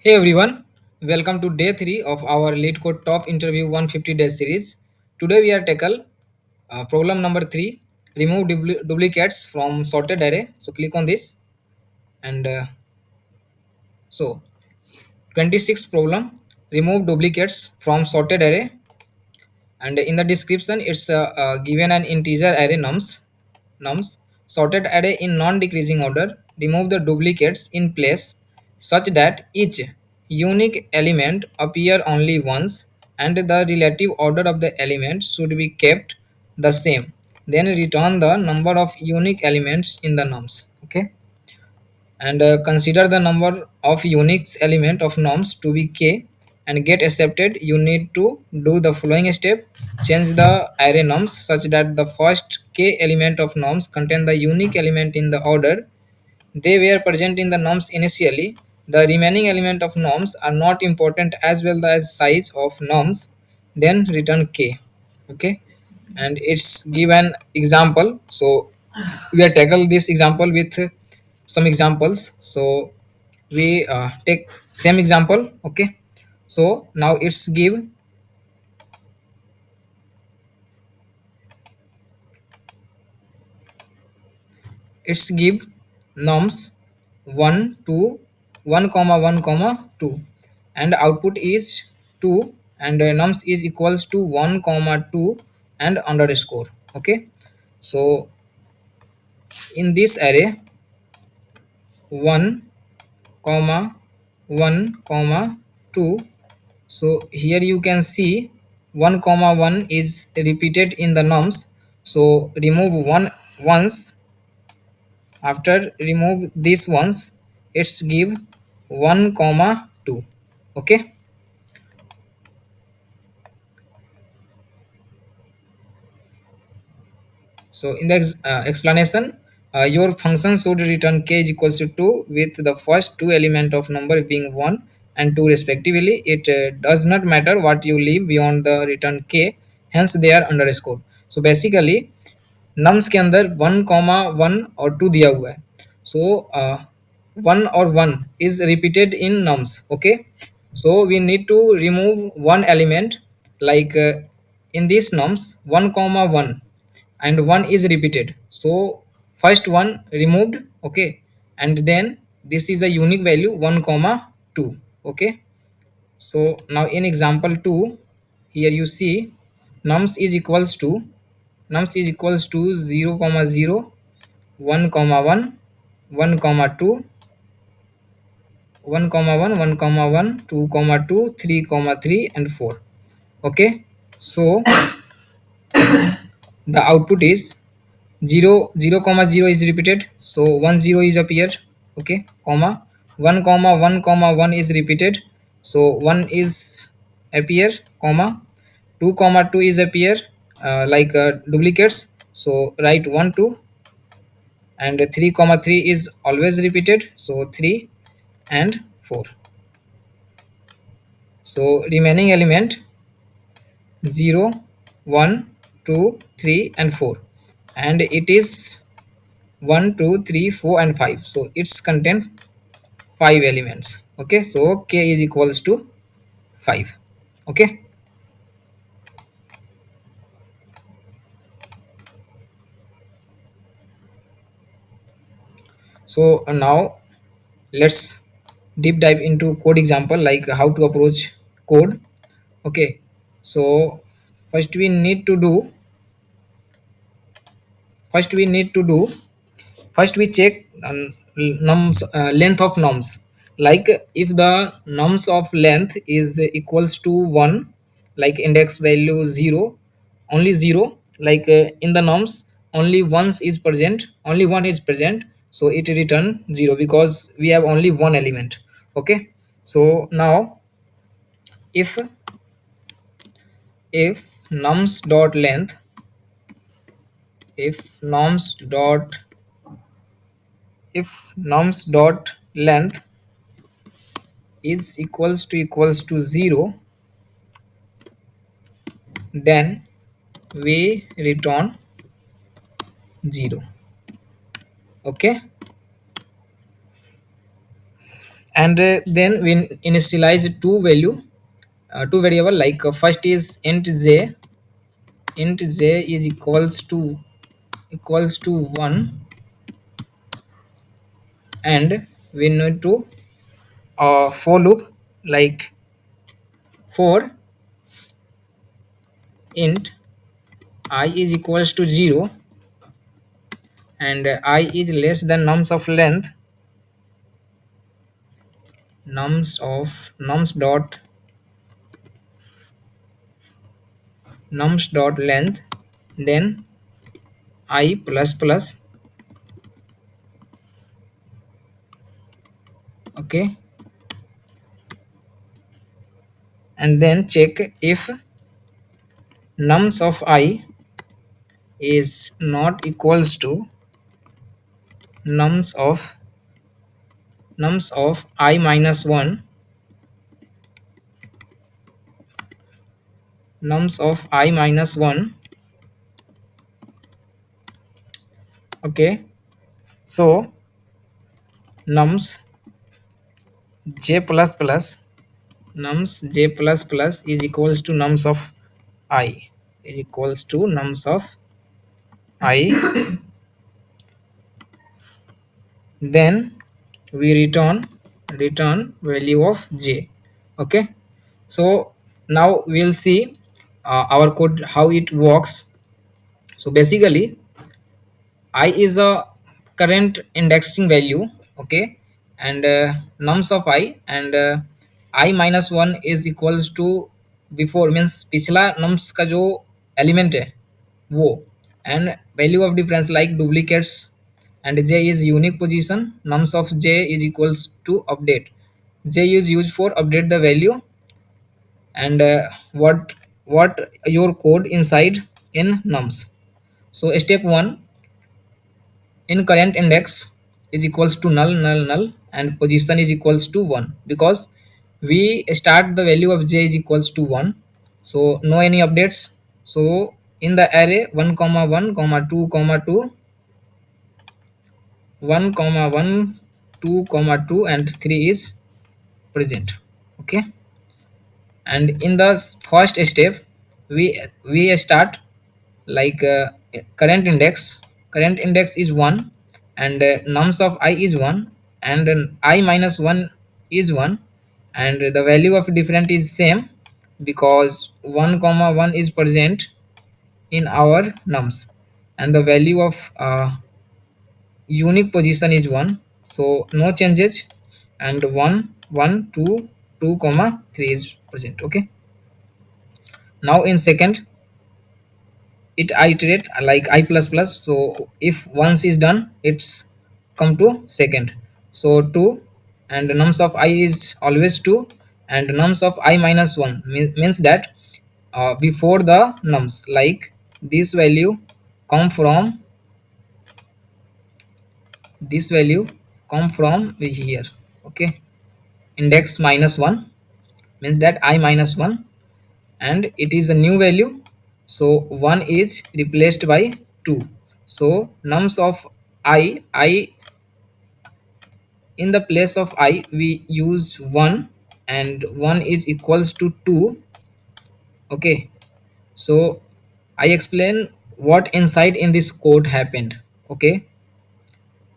Hey everyone, welcome to day 3 of our LeetCode Top Interview 150 days series. Today we are tackle problem number 3, remove duplicates from sorted array. So click on this and so 26th problem, remove duplicates from sorted array, and in the description it's given an integer array nums sorted array in non-decreasing order. Remove the duplicates in place such that each unique element appear only once and the relative order of the element should be kept the same. Then return the number of unique elements in the nums. Okay, and consider the number of unique element of norms to be k and get accepted. You need to do the following step: change the array norms such that the first k element of norms contain the unique element in the order they were present in the norms initially. The remaining element of norms are not important as well as size of norms. Then return k. Okay, and it's given example. So we are tackle this example with some examples. So we take same example. Okay, so now it's give norms 1 to 1 comma 1 comma 2, and output is 2, and nums is equals to 1 comma 2 and underscore. Okay, so in this array 1 comma 1 comma 2, so here you can see 1 comma 1 is repeated in the nums. So remove one once. After remove these ones, it's give 1 comma 2. Okay, so in the explanation, your function should return k is equals to 2 with the first two element of number being 1 and 2 respectively. It does not matter what you leave beyond the return k, hence they are underscore. So basically nums के अंदर 1, 1 और 2 दिया हुआ है. सो 1 और 1 is repeated in nums. Okay, so we need to remove one element, like in this nums 1, 1 and 1 is repeated, so first one removed. Okay, and then this is a unique value 1, 2. Okay, so now in example 2, here you see nums is equals to nums is equals to 0 comma 0, 1 comma 1, 1 comma 2, 1 comma 1, 1 comma 1, 2 comma 2, 3 comma 3 and 4. Okay, so the output is 0, 0 comma 0 is repeated, so 1 0 is appear. Okay, comma 1 comma 1 comma 1 is repeated, so 1 is appear, comma 2 comma 2 is appear, like duplicates, so write 1 2, and 3 comma 3 is always repeated, so 3 and 4. So remaining element 0 1 2 3 and 4, and it is 1 2 3 4 and 5, so it's contain 5 elements. Okay, so k is equals to 5. Okay, so now let's deep dive into code example, like how to approach code. Okay, so first we need to do first we need to do first we check nums length of nums. Like if the nums of length is equals to 1, like index value 0, only 0, like in the nums only only one is present, so it return 0 because we have only one element. Okay, so now if if nums dot length if nums dot if nums dot length is equals to 0, then we return 0. Okay, and then we initialize two variable, like first is int j is equals to 1, and we need to for loop, like for int I is equals to 0, and I is less than nums dot length, then I plus plus. Okay, and then check if nums of I is not equals to nums of I minus 1, nums of I minus 1. Okay, so nums j plus plus is equals to nums of I, is equals to nums of I. Then we return value of j. Okay, so now we'll see our code how it works. So basically I is a current indexing value. Okay, and nums of I, and I minus 1 is equals to before means पिछला nums का जो element है वो, and value of difference like duplicates, and j is unique position, nums of j is equals to update. J is used for update the value, and what your code inside in nums. So step 1, in current index is equals to null, and position is equals to 1, because we start the value of j is equals to 1, so no any updates. So in the array 1 comma 1 comma 2 comma 2, 1 comma 1, 2 comma 2, and 3 is present. Okay, and in the first step we start like current index is 1, and nums of I is 1, and I minus 1 is 1, and the value of different is same, because 1 comma 1 is present in our nums, and the value of unique position is 1, so no changes, and 1 1 2 2 comma 3 is present. Okay, now in second it iterate like I plus plus, so if once is done it's come to second, so 2, and nums of I is always 2, and nums of I minus 1 means that before the nums, like this value come from this value come from which here. Okay, index minus 1 means that I minus 1, and it is a new value, so 1 is replaced by 2, so nums of I in the place of I we use 1, and 1 is equals to 2. Okay, so I explain what inside in this code happened. Okay,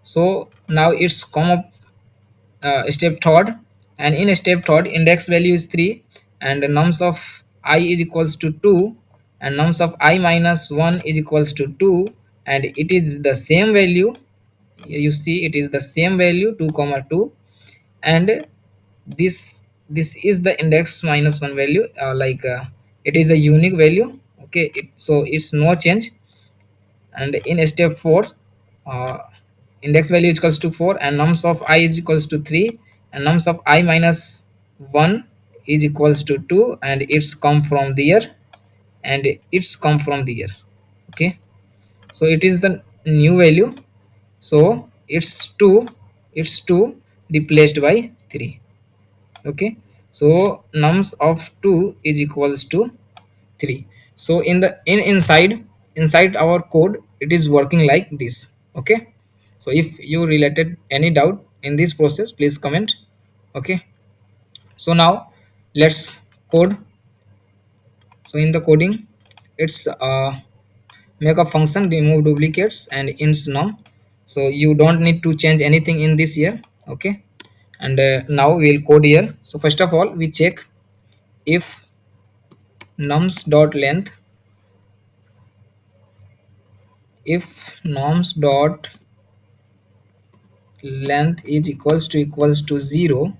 so now it's come up step third, and in step third index value is 3, and the nums of I is equals to 2, and nums of I minus 1 is equals to 2, and it is the same value. Here you see it is the same value 2 comma 2, and this is the index minus 1 value, it is a unique value. Okay, so it's no change. And in step 4 uh, index value is equals to 4, and nums of I is equals to 3, and nums of I minus 1 is equals to 2, and it's come from there, and it's come from there. Okay, so it is the new value, so it's 2 replaced by 3. Okay, so nums of 2 is equals to 3. So inside our code it is working like this. Okay, so if you related any doubt in this process, please comment. Okay, so now let's code. So in the coding, it's make a function remove duplicates and ints num. So you don't need to change anything in this here. Okay, and now we'll code here. So first of all, we check if nums dot length, if nums dot length is equals to 0,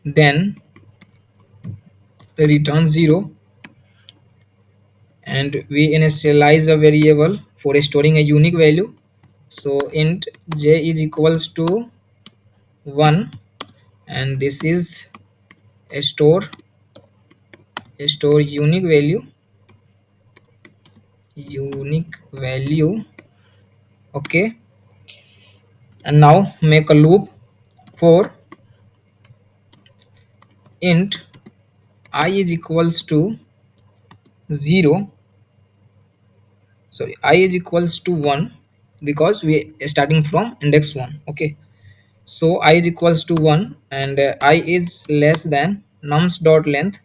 then return 0, and we initialize a variable for storing a unique value. So int j is equals to 1, and this is a store unique value. Okay, and now make a loop for int I is equals to 0, sorry, I is equals to 1, because we are starting from index 1. Okay, so I is equals to 1, and I is less than nums dot length,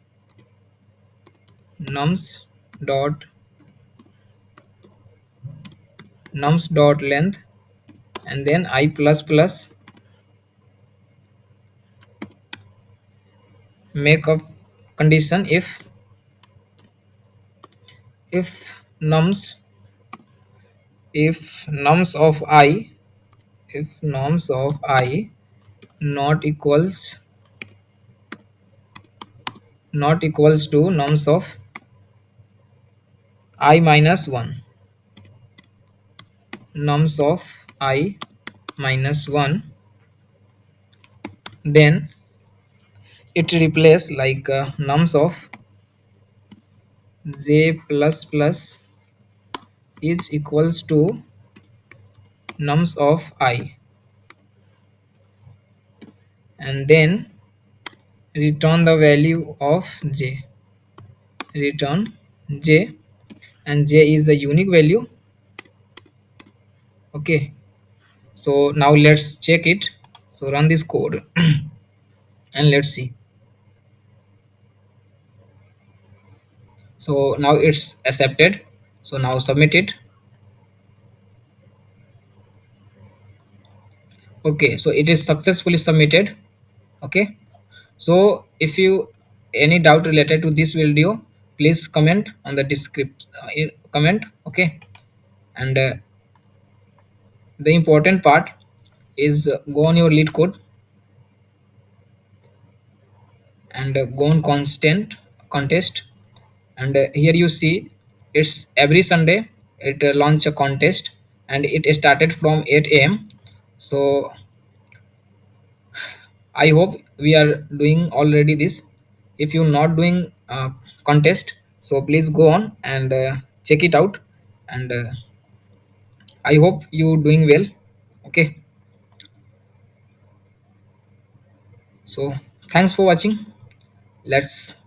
and then I plus plus make a condition if nums if nums of I if nums of I not equals to nums of I minus 1, nums of I minus 1, then it replace like nums of j plus plus is equals to nums of I, and then return the value of j, return j, and j is the unique value. Okay, so now let's check it. So run this code and let's see. So now it's accepted, so now submit it. Okay, so it is successfully submitted. Okay, so if you any doubt related to this video, please comment on the comment. Okay, and the important part is go on your lead code and go on constant contest, and here you see it's every Sunday it launch a contest, and it started from 8 a.m. So I hope we are doing already this. If you're not doing contest, so please go on and check it out, and I hope you doing well. Okay, so thanks for watching. Let's